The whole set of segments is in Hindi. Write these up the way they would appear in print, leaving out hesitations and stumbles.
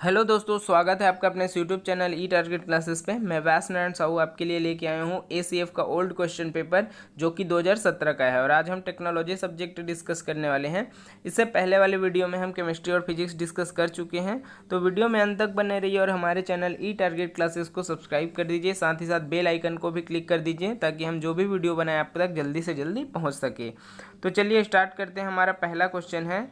हेलो दोस्तों, स्वागत है आपका अपने यूट्यूब चैनल ई टारगेट क्लासेस पे। मैं व्यास नारायण साहू आपके लिए लेके आया हूँ एसीएफ का ओल्ड क्वेश्चन पेपर जो कि 2017 का है। और आज हम टेक्नोलॉजी सब्जेक्ट डिस्कस करने वाले हैं। इससे पहले वाले वीडियो में हम केमिस्ट्री और फिजिक्स डिस्कस कर चुके हैं, तो वीडियो में अंत तक बने रहिए और हमारे चैनल ई टारगेट क्लासेस को सब्सक्राइब कर दीजिए। साथ ही साथ बेल आइकन को भी क्लिक कर दीजिए ताकि हम जो भी वीडियो बनाए आप तक जल्दी से जल्दी पहुँच सके। तो चलिए स्टार्ट करते हैं। हमारा पहला क्वेश्चन है,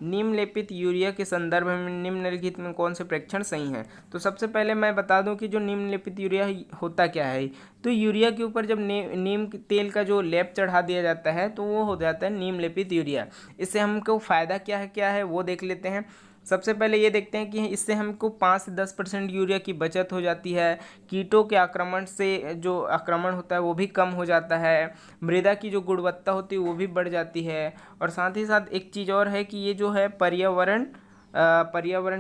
निम्नलिखित यूरिया के संदर्भ में निम्नलिखित में कौन से प्रेक्षण सही हैं। तो सबसे पहले मैं बता दूं कि जो निम्नलिखित यूरिया होता क्या है। तो यूरिया के ऊपर जब नीम तेल का जो लेप चढ़ा दिया जाता है तो वो हो जाता है निम्नलिखित यूरिया। इससे हमको फ़ायदा क्या है वो देख लेते हैं। सबसे पहले ये देखते हैं कि इससे हमको 5 से 10% यूरिया की बचत हो जाती है। कीटों के आक्रमण से जो आक्रमण होता है वो भी कम हो जाता है। मृदा की जो गुणवत्ता होती है वो भी बढ़ जाती है। और साथ ही साथ एक चीज़ और है कि ये जो है पर्यावरण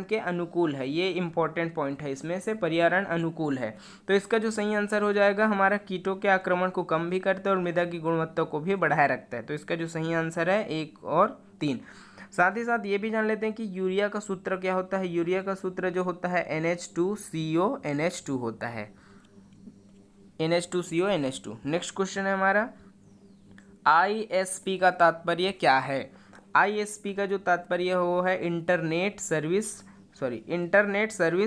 के अनुकूल है। ये इम्पोर्टेंट पॉइंट है, इसमें से पर्यावरण अनुकूल है। तो इसका जो सही आंसर हो जाएगा, हमारा कीटों के आक्रमण को कम भी करता है और मृदा की गुणवत्ता को भी बढ़ाए रखता है। तो इसका जो सही आंसर है 1 और 3। साथ ही साथ ये भी जान लेते हैं कि यूरिया का सूत्र क्या होता है। यूरिया का सूत्र जो होता है NH2CO NH2 होता है, NH2CO NH2। नेक्स्ट क्वेश्चन है हमारा, ISP का तात्पर्य क्या है। ISP का जो तात्पर्य है वो है इंटरनेट सर्विस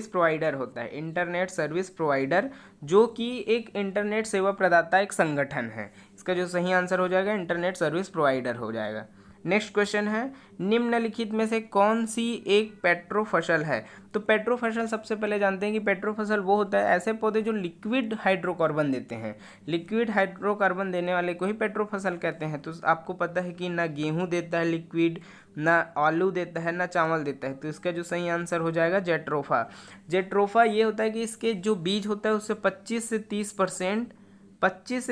प्रोवाइडर होता है। इंटरनेट सर्विस प्रोवाइडर, जो कि एक इंटरनेट सेवा प्रदाता एक संगठन है। इसका जो सही आंसर हो जाएगा इंटरनेट सर्विस प्रोवाइडर हो जाएगा। नेक्स्ट क्वेश्चन है, निम्नलिखित में से कौन सी एक पेट्रो फसल है। तो पेट्रो फसल सबसे पहले जानते हैं कि पेट्रो फसल वो होता है ऐसे पौधे जो लिक्विड हाइड्रोकार्बन देते हैं। लिक्विड हाइड्रोकार्बन देने वाले को ही पेट्रो फसल कहते हैं। तो आपको पता है कि ना गेहूं देता है लिक्विड, ना आलू देता है, ना चावल देता है। तो इसका जो सही आंसर हो जाएगा जेट्रोफा। ये होता है कि इसके जो बीज होता है उससे 25 से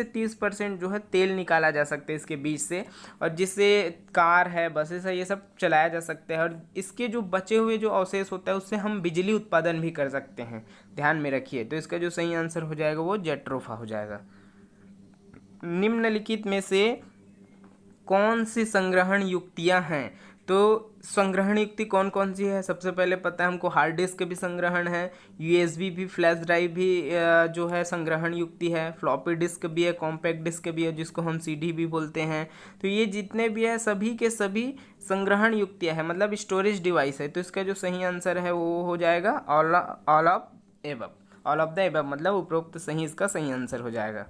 30% जो है तेल निकाला जा सकता है इसके बीज से, और जिससे कार है, बसेस है, ये सब चलाया जा सकता है। और इसके जो बचे हुए जो अवशेष होता है उससे हम बिजली उत्पादन भी कर सकते हैं, ध्यान में रखिए। तो इसका जो सही आंसर हो जाएगा वो जेट्रोफा हो जाएगा। निम्नलिखित में से कौन सी संग्रहण युक्तियां हैं। तो संग्रहण युक्ति कौन कौन सी है, सबसे पहले पता है हमको हार्ड डिस्क भी संग्रहण है, यूएसबी भी, फ्लैश ड्राइव भी जो है संग्रहण युक्ति है, फ्लॉपी डिस्क भी है, कॉम्पैक्ट डिस्क भी है जिसको हम सीडी भी बोलते हैं। तो ये जितने भी है सभी के सभी संग्रहण युक्तियाँ है, मतलब स्टोरेज डिवाइस है। तो इसका जो सही आंसर है वो हो जाएगा ऑल ऑफ द एबव, मतलब उपरोक्त सही इसका सही आंसर हो जाएगा।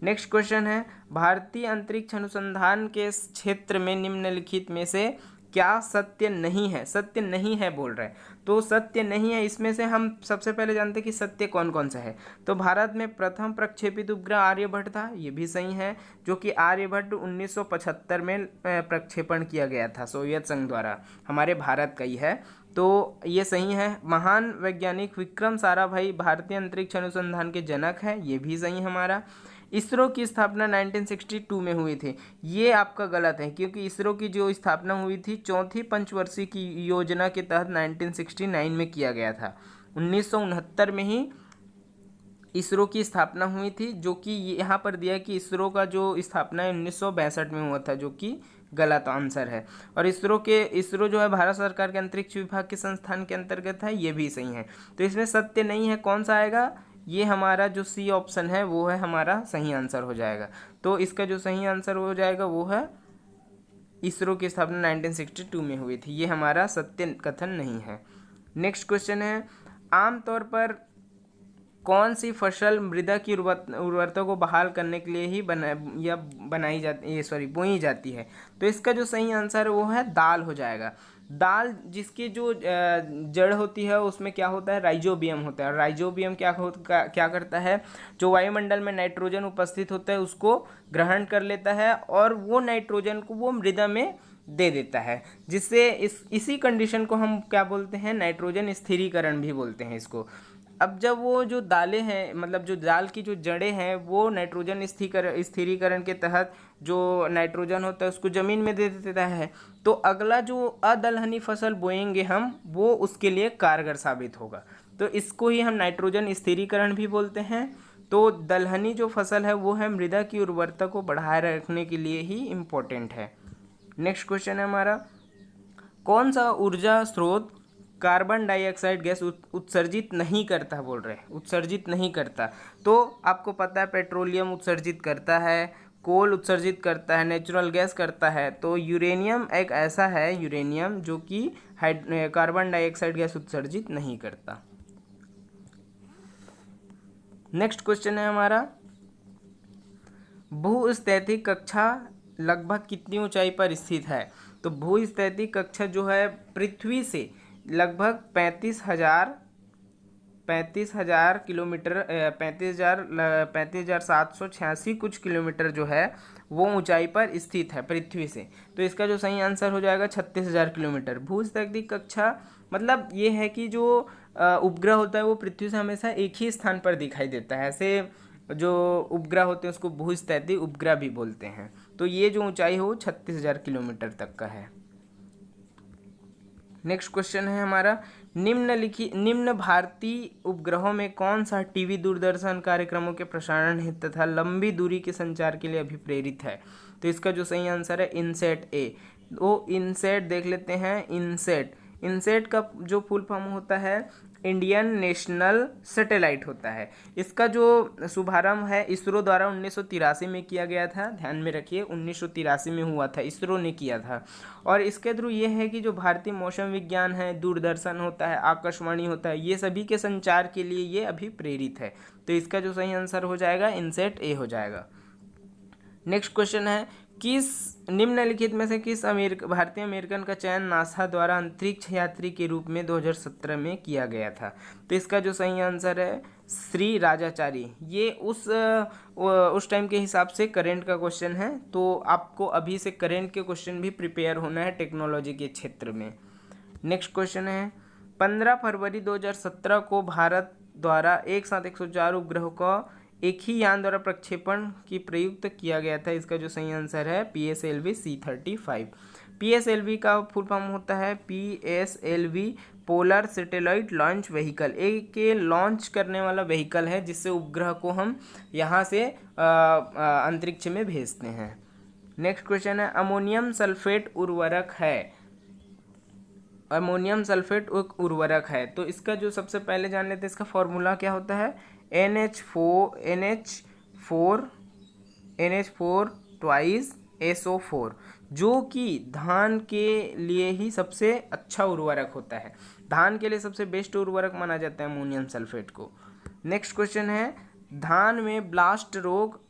नेक्स्ट क्वेश्चन है, भारतीय अंतरिक्ष अनुसंधान के क्षेत्र में निम्नलिखित में से क्या सत्य नहीं है बोल रहे हैं। तो सत्य नहीं है, इसमें से हम सबसे पहले जानते हैं कि सत्य कौन कौन सा है। तो भारत में प्रथम प्रक्षेपित उपग्रह आर्यभट्ट था, ये भी सही है, जो कि आर्यभट्ट 1975 में प्रक्षेपण किया गया था सोवियत संघ द्वारा, हमारे भारत का ही है। तो ये सही है। महान वैज्ञानिक विक्रम साराभाई भारतीय अंतरिक्ष अनुसंधान के जनक हैं, ये भी सही हमारा। इसरो की स्थापना 1962 में हुई थी, ये आपका गलत है, क्योंकि इसरो की जो स्थापना हुई थी चौथी पंचवर्षीय की योजना के तहत 1969 में किया गया था। 1969 में ही इसरो की स्थापना हुई थी, जो कि यहाँ पर दिया कि इसरो का जो स्थापना 1962 में हुआ था, जो कि गलत आंसर है। और इसरो जो है भारत सरकार के अंतरिक्ष विभाग के संस्थान के अंतर्गत है, ये भी सही है। तो इसमें सत्य नहीं है, कौन सा आएगा, ये हमारा जो सी ऑप्शन है वो है हमारा सही आंसर हो जाएगा। तो इसका जो सही आंसर हो जाएगा वो है इसरो की स्थापना 1962 में हुई थी, ये हमारा सत्य कथन नहीं है। नेक्स्ट क्वेश्चन है, आमतौर पर कौन सी फसल मृदा की उर्वरता को बहाल करने के लिए ही बोई जाती है। तो इसका जो सही आंसर है वो है दाल हो जाएगा। दाल जिसकी जो जड़ होती है उसमें क्या होता है, राइजोबियम होता है। राइजोबियम क्या करता है, जो वायुमंडल में नाइट्रोजन उपस्थित होता है उसको ग्रहण कर लेता है और वो नाइट्रोजन को वो मृदा में दे देता है, जिससे इसी कंडीशन को हम क्या बोलते हैं, नाइट्रोजन स्थिरीकरण भी बोलते हैं इसको। अब जब वो जो दालें हैं, मतलब जो दाल की जो जड़ें हैं, वो नाइट्रोजन स्थिरीकरण के तहत जो नाइट्रोजन होता है उसको ज़मीन में दे देता है, तो अगला जो अदलहनी फसल बोएंगे हम, वो उसके लिए कारगर साबित होगा। तो इसको ही हम नाइट्रोजन स्थिरीकरण भी बोलते हैं। तो दलहनी जो फसल है वो है मृदा की उर्वरता को बढ़ाए रखने के लिए ही इम्पोर्टेंट है। नेक्स्ट क्वेश्चन है हमारा, कौन सा ऊर्जा स्रोत कार्बन डाइऑक्साइड गैस उत्सर्जित नहीं करता, बोल रहे हैं उत्सर्जित नहीं करता। तो आपको पता है पेट्रोलियम उत्सर्जित करता है, कोल उत्सर्जित करता है, नेचुरल गैस करता है। तो यूरेनियम एक ऐसा है, यूरेनियम जो कि कार्बन डाइऑक्साइड गैस उत्सर्जित नहीं करता। नेक्स्ट क्वेश्चन है हमारा, भूस्थैतिक कक्षा लगभग कितनी ऊंचाई पर स्थित है? तो भूस्थैतिक कक्षा जो है पृथ्वी से लगभग 35,000 किलोमीटर, 35,786 कुछ किलोमीटर जो है वो ऊंचाई पर स्थित है पृथ्वी से। तो इसका जो सही आंसर हो जाएगा 36,000 किलोमीटर। भूस्थैतिक कक्षा मतलब ये है कि जो उपग्रह होता है वो पृथ्वी से हमेशा एक ही स्थान पर दिखाई देता है। ऐसे जो उपग्रह होते हैं उसको भूस्थैतिक उपग्रह भी बोलते हैं। तो ये जो ऊंचाई है वो 36,000 किलोमीटर तक का है। नेक्स्ट क्वेश्चन है हमारा, निम्न भारतीय उपग्रहों में कौन सा टीवी दूरदर्शन कार्यक्रमों के प्रसारण हेतु तथा लंबी दूरी के संचार के लिए अभिप्रेरित है? तो इसका जो सही आंसर है इनसेट ए। वो इनसेट देख लेते हैं। इनसेट का जो फुल फॉर्म होता है इंडियन नेशनल सैटेलाइट होता है। इसका जो शुभारंभ है इसरो द्वारा 1983 में किया गया था। ध्यान में रखिए 1983 में हुआ था, इसरो ने किया था। और इसके थ्रू ये है कि जो भारतीय मौसम विज्ञान है, दूरदर्शन होता है, आकाशवाणी होता है, ये सभी के संचार के लिए ये अभिप्रेरित है। तो इसका जो सही आंसर हो जाएगा इनसेट ए हो जाएगा। नेक्स्ट क्वेश्चन है, किस निम्नलिखित में से किस भारतीय अमेरिकन का चयन नासा द्वारा अंतरिक्ष यात्री के रूप में 2017 में किया गया था? तो इसका जो सही आंसर है श्री राजाचारी। ये उस टाइम के हिसाब से करंट का क्वेश्चन है। तो आपको अभी से करंट के क्वेश्चन भी प्रिपेयर होना है टेक्नोलॉजी के क्षेत्र में। नेक्स्ट क्वेश्चन है, 15 फरवरी 2017 को भारत द्वारा एक साथ 104 उपग्रहों का एक ही यान द्वारा प्रक्षेपण की प्रयुक्त किया गया था। इसका जो सही आंसर है PSLV C-35। PSLV का फुल फॉर्म होता है PSLV polar satellite launch vehicle. एक लॉन्च करने वाला व्हीकल है जिससे उपग्रह को हम यहाँ से अंतरिक्ष में भेजते हैं। नेक्स्ट क्वेश्चन है, अमोनियम सल्फेट उर्वरक है। अमोनियम सल्फेट एक उर्वरक है। तो इसका जो सबसे पहले जान लेते हैं इसका फॉर्मूला क्या होता है, NH4 ट्वाइस SO4, जो कि धान के लिए ही सबसे अच्छा उर्वरक होता है। धान के लिए सबसे बेस्ट उर्वरक माना जाता है अमोनियम सल्फेट को। नेक्स्ट क्वेश्चन है, धान में ब्लास्ट रोग,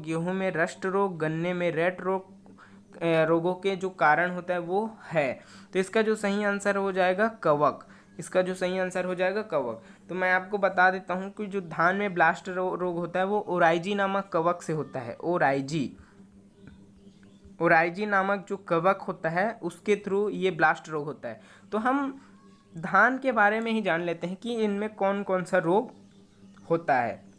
गेहूं में रस्ट रोग, गन्ने में रेट रोग रोगों के जो कारण होता है वो है। तो इसका जो सही आंसर हो जाएगा कवक। इसका जो सही आंसर हो जाएगा कवक। तो मैं आपको बता देता हूँ कि जो धान में ब्लास्ट रोग होता है वो ओराइजी नामक कवक से होता है। ओराइजी नामक जो कवक होता है उसके थ्रू ये ब्लास्ट रोग होता है। तो हम धान के बारे में ही जान लेते हैं कि इनमें कौन कौन सा रोग होता है।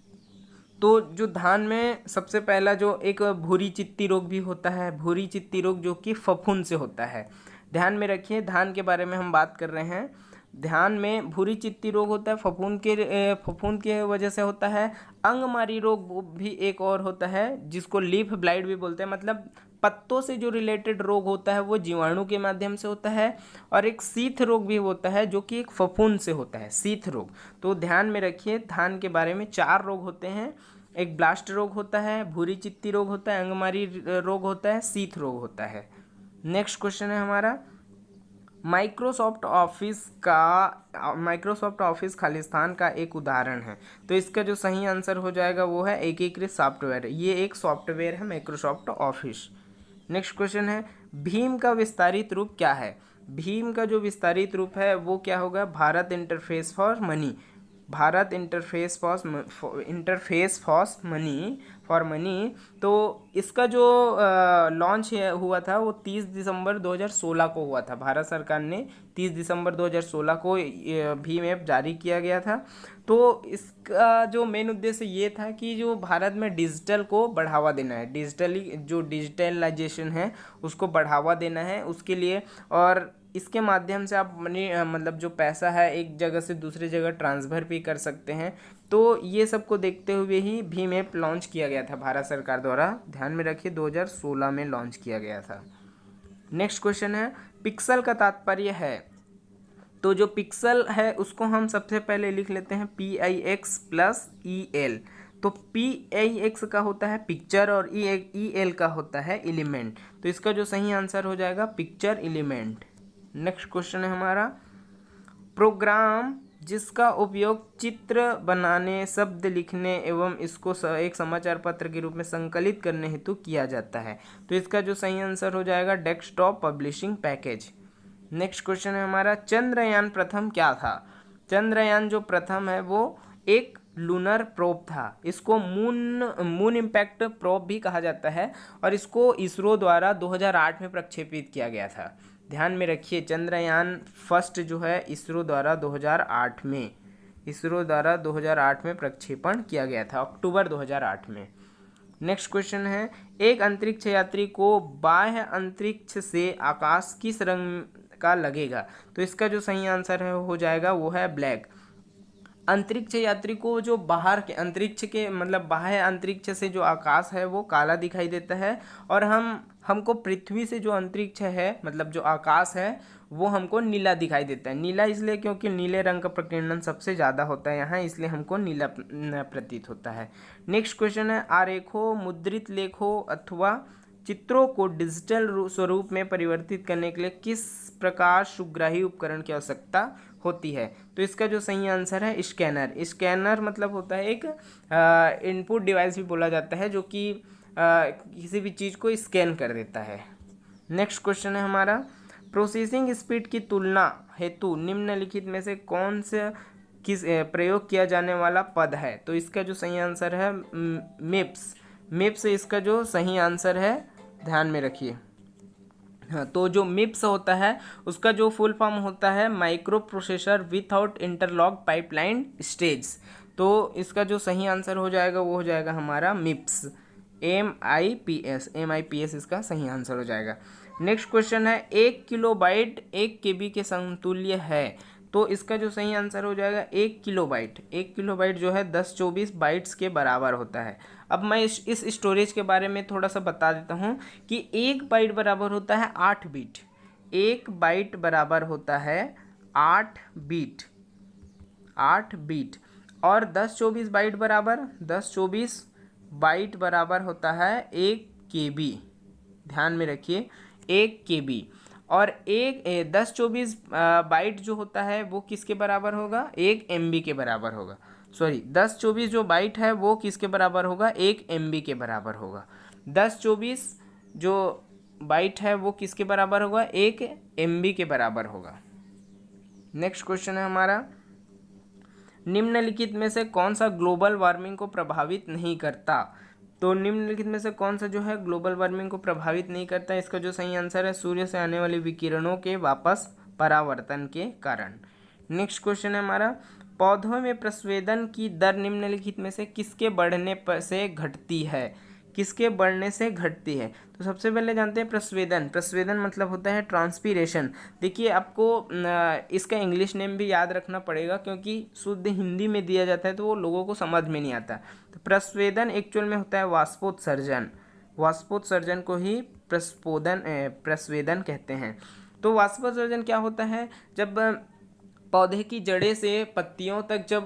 तो जो धान में सबसे पहला जो एक भूरी चित्ती रोग भी होता है, भूरी चित्ती रोग जो कि फफूंद से होता है। ध्यान में रखिए धान के बारे में हम बात कर रहे हैं। ध्यान में भूरी चित्ती रोग होता है, फफूंद के वजह से होता है। अंगमारी रोग भी एक और होता है जिसको लीफ ब्लाइट भी बोलते हैं, मतलब पत्तों से जो रिलेटेड रोग होता है वो जीवाणु के माध्यम से होता है। और एक शीथ रोग भी होता है जो कि एक फफूंद से होता है, शीथ रोग। तो ध्यान में रखिए धान के बारे में 4 रोग होते हैं। एक ब्लास्ट रोग होता है, भूरी चित्ती रोग होता है, अंगमारी रोग होता है, शीथ रोग होता है। नेक्स्ट क्वेश्चन है हमारा, माइक्रोसॉफ्ट ऑफिस खालिस्तान का एक उदाहरण है। तो इसका जो सही आंसर हो जाएगा वो है एकीकृत सॉफ्टवेयर। ये एक सॉफ्टवेयर है माइक्रोसॉफ्ट ऑफिस। नेक्स्ट क्वेश्चन है, भीम का विस्तारित रूप क्या है? भीम का जो विस्तारित रूप है वो क्या होगा, Bharat interface for money. Bharat interface for money. तो इसका जो लॉन्च हुआ था वो 30 दिसंबर 2016 को हुआ था। भारत सरकार ने 30 दिसंबर 2016 को भीम ऐप जारी किया गया था। तो इसका जो मेन उद्देश्य ये था कि जो भारत में डिजिटल को बढ़ावा देना है, डिजिटलाइजेशन है उसको बढ़ावा देना है उसके लिए। और इसके माध्यम से आप मनी मतलब जो पैसा है एक जगह से दूसरी जगह ट्रांसफ़र भी कर सकते हैं। तो ये सब को देखते हुए ही भीम ऐप लॉन्च किया गया था भारत सरकार द्वारा। ध्यान में रखिए 2016 में लॉन्च किया गया था। नेक्स्ट क्वेश्चन है, पिक्सल का तात्पर्य है। तो जो पिक्सल है उसको हम सबसे पहले लिख लेते हैं PIX प्लस EL। तो PIX का होता है पिक्चर और EL का होता है एलिमेंट। तो इसका जो सही आंसर हो जाएगा पिक्चर एलिमेंट। नेक्स्ट क्वेश्चन है हमारा, प्रोग्राम जिसका उपयोग चित्र बनाने, शब्द लिखने एवं इसको एक समाचार पत्र के रूप में संकलित करने हेतु किया जाता है। तो इसका जो सही आंसर हो जाएगा desktop publishing package. Next question है हमारा, चंद्रयान प्रथम क्या था? चंद्रयान जो प्रथम है वो एक लूनर प्रोब था। इसको मून इम्पैक्ट प्रोब भी कहा जाता है और इसको इसरो द्वारा 2008 में प्रक्षेपित किया गया था। ध्यान में रखिए, चंद्रयान फर्स्ट जो है इसरो द्वारा 2008 में प्रक्षेपण किया गया था, अक्टूबर 2008 में। नेक्स्ट क्वेश्चन है, एक अंतरिक्ष यात्री को बाह्य अंतरिक्ष से आकाश किस रंग का लगेगा? तो इसका जो सही आंसर है हो जाएगा वो है ब्लैक। अंतरिक्ष यात्री को जो बाहर के अंतरिक्ष के मतलब बाह्य अंतरिक्ष से जो आकाश है वो काला दिखाई देता है, और हमको पृथ्वी से जो अंतरिक्ष है मतलब जो आकाश है वो हमको नीला दिखाई देता है। नीला इसलिए क्योंकि नीले रंग का प्रकीर्णन सबसे ज़्यादा होता है यहाँ, इसलिए हमको नीला प्रतीत होता है। नेक्स्ट क्वेश्चन है, आरेखों, मुद्रित लेखों अथवा चित्रों को डिजिटल स्वरूप में परिवर्तित करने के लिए किस प्रकार सुग्राही उपकरण की आवश्यकता होती है? तो इसका जो सही आंसर है स्कैनर। स्कैनर मतलब होता है एक इनपुट डिवाइस भी बोला जाता है जो कि किसी भी चीज़ को स्कैन कर देता है। नेक्स्ट क्वेश्चन है हमारा, प्रोसेसिंग स्पीड की तुलना हेतु निम्नलिखित में से कौन से प्रयोग किया जाने वाला पद है? तो इसका जो सही आंसर है मिप्स इसका जो सही आंसर है, ध्यान में रखिए। हाँ, तो जो मिप्स होता है उसका जो फुल फॉर्म होता है micro processor without interlock pipeline stage. तो इसका जो सही आंसर हो जाएगा वो हो जाएगा हमारा मिप्स, MIPS इसका सही आंसर हो जाएगा। नेक्स्ट क्वेश्चन है, 1 किलोबाइट 1 KB के समतुल्य है। तो इसका जो सही आंसर हो जाएगा 1 किलोबाइट जो है 1024 बाइट्स के बराबर होता है। अब मैं इस स्टोरेज के बारे में थोड़ा सा बता देता हूँ कि 1 बाइट बराबर होता है 8 बिट। 1 बाइट बराबर होता है 8 बिट और 1024 बाइट बराबर होता है 1 KB। ध्यान में रखिए 1 KB और 1024 बाइट जो होता है वो किसके बराबर होगा? 1 MB के बराबर होगा। 1024 जो बाइट है वो किसके बराबर होगा? 1 MB के बराबर होगा। 1024 जो बाइट है वो किसके बराबर होगा? 1 MB के बराबर होगा। नेक्स्ट क्वेश्चन है हमारा, निम्नलिखित में से कौन सा ग्लोबल वार्मिंग को प्रभावित नहीं करता? तो निम्नलिखित में से कौन सा जो है ग्लोबल वार्मिंग को प्रभावित नहीं करता? इसका जो सही आंसर है सूर्य से आने वाले विकिरणों के वापस परावर्तन के कारण। नेक्स्ट क्वेश्चन है हमारा, पौधों में प्रस्वेदन की दर निम्नलिखित में से किसके बढ़ने से घटती है? किसके बढ़ने से घटती है? तो सबसे पहले जानते हैं प्रस्वेदन मतलब होता है ट्रांसपीरेशन। देखिए आपको इसका इंग्लिश नेम भी याद रखना पड़ेगा क्योंकि शुद्ध हिंदी में दिया जाता है तो वो लोगों को समझ में नहीं आता। तो प्रस्वेदन एक्चुअल में होता है वाष्पोत्सर्जन को ही प्रस्वेदन कहते हैं। तो वाष्पोत्सर्जन क्या होता है? जब पौधे की जड़ें से पत्तियों तक जब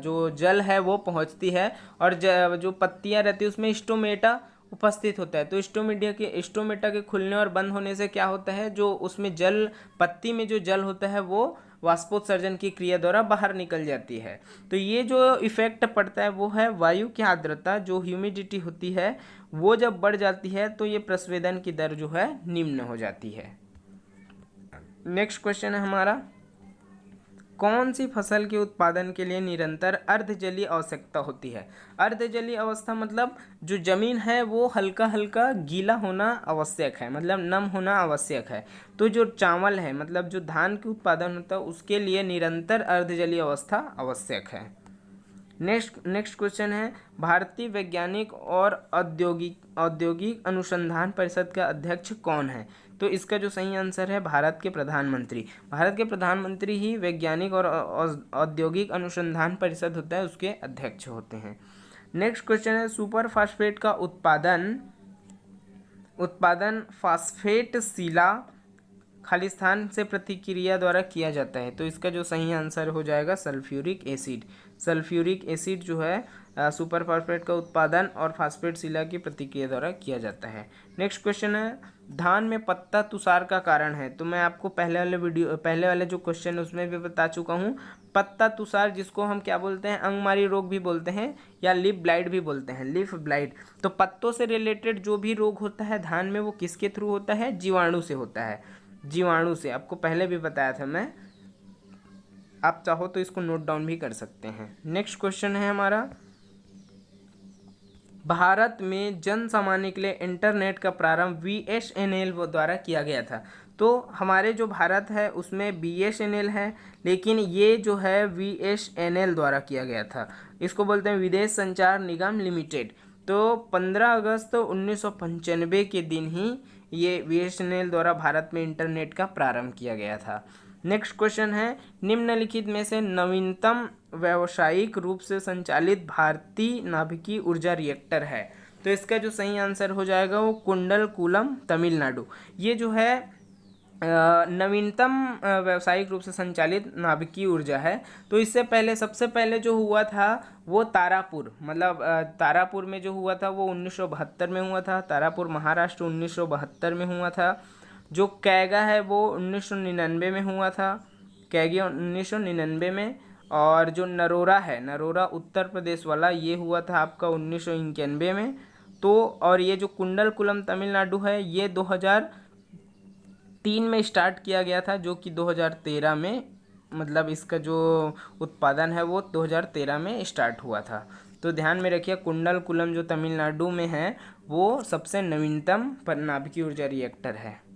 जो जल है वो पहुंचती है और जो पत्तियां रहती है उसमें स्टोमेटा उपस्थित होता है। तो स्टोमेटा के खुलने और बंद होने से क्या होता है, जो उसमें जल पत्ती में जो जल होता है वो वाष्पोत्सर्जन की क्रिया द्वारा बाहर निकल जाती है। तो ये जो इफेक्ट पड़ता है वो है वायु की आर्द्रता, जो ह्यूमिडिटी होती है वो जब बढ़ जाती है तो ये प्रस्वेदन की दर जो है निम्न हो जाती है। नेक्स्ट क्वेश्चन है हमारा, कौन सी फसल के उत्पादन के लिए निरंतर अर्धजलीय आवश्यकता होती है? अर्धजलीय अवस्था मतलब जो जमीन है वो हल्का हल्का गीला होना आवश्यक है, मतलब नम होना आवश्यक है। तो जो चावल है मतलब जो धान के उत्पादन होता है उसके लिए निरंतर अर्धजलीय अवस्था आवश्यक है। नेक्स्ट क्वेश्चन है, भारतीय वैज्ञानिक और औद्योगिक अनुसंधान परिषद का अध्यक्ष कौन है? तो इसका जो सही आंसर है भारत के प्रधानमंत्री ही वैज्ञानिक और औद्योगिक अनुसंधान परिषद होता है उसके अध्यक्ष होते हैं। नेक्स्ट क्वेश्चन है, सुपर फास्फेट का उत्पादन फास्फेट शिला खाली स्थान से प्रतिक्रिया द्वारा किया जाता है। तो इसका जो सही आंसर हो जाएगा सल्फ्यूरिक एसिड। सल्फ्यूरिक एसिड जो है सुपर फॉस्फेट का उत्पादन और फास्फेट शिला की प्रतिक्रिया द्वारा किया जाता है। नेक्स्ट क्वेश्चन है, धान में पत्ता तुषार का कारण है। तो मैं आपको पहले वाले जो क्वेश्चन है उसमें भी बता चुका हूँ। पत्ता तुषार जिसको हम क्या बोलते हैं, अंगमारी रोग भी बोलते हैं या लीफ ब्लाइट भी बोलते हैं, लीफ ब्लाइट। तो पत्तों से रिलेटेड जो भी रोग होता है धान में वो किसके थ्रू होता है, जीवाणु से होता है, जीवाणु से। आपको पहले भी बताया था मैं, आप चाहो तो इसको नोट डाउन भी कर सकते हैं। नेक्स्ट क्वेश्चन है हमारा, भारत में जन सामान्य के लिए इंटरनेट का प्रारंभ BSNL द्वारा किया गया था। तो हमारे जो भारत है उसमें BSNL है, लेकिन ये जो है VSNL द्वारा किया गया था। इसको बोलते हैं विदेश संचार निगम लिमिटेड। तो 15 अगस्त 1995 के दिन ही ये BSNL द्वारा भारत में इंटरनेट का प्रारंभ किया गया था। नेक्स्ट क्वेश्चन है, निम्नलिखित में से नवीनतम व्यावसायिक रूप से संचालित भारतीय नाभिकीय ऊर्जा रिएक्टर है। तो इसका जो सही आंसर हो जाएगा वो कुंडलकुलम तमिलनाडु। ये जो है नवीनतम व्यावसायिक रूप से संचालित नाभिकीय ऊर्जा है। तो इससे पहले सबसे पहले जो हुआ था वो तारापुर, मतलब तारापुर में जो हुआ था वो 1972 में हुआ था। तारापुर महाराष्ट्र 1972 में हुआ था। जो कैगा है वो 1999 में हुआ था, कैगी 1999 में। और जो नरोरा है, नरोरा उत्तर प्रदेश वाला, ये हुआ था आपका 1991 में। तो और ये जो कुंडलकुलम तमिलनाडु है ये 2003 में स्टार्ट किया गया था, जो कि 2013 में, मतलब इसका जो उत्पादन है वो 2013 में स्टार्ट हुआ था। तो ध्यान में रखिए कुंडलकुलम जो तमिलनाडु में है वो सबसे नवीनतम नाभिकीय ऊर्जा रिएक्टर है।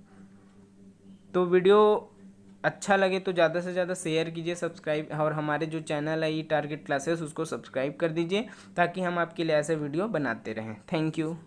तो वीडियो अच्छा लगे तो ज़्यादा से ज़्यादा शेयर कीजिए, सब्सक्राइब, और हमारे जो चैनल है टारगेट क्लासेस उसको सब्सक्राइब कर दीजिए ताकि हम आपके लिए ऐसे वीडियो बनाते रहें। Thank you.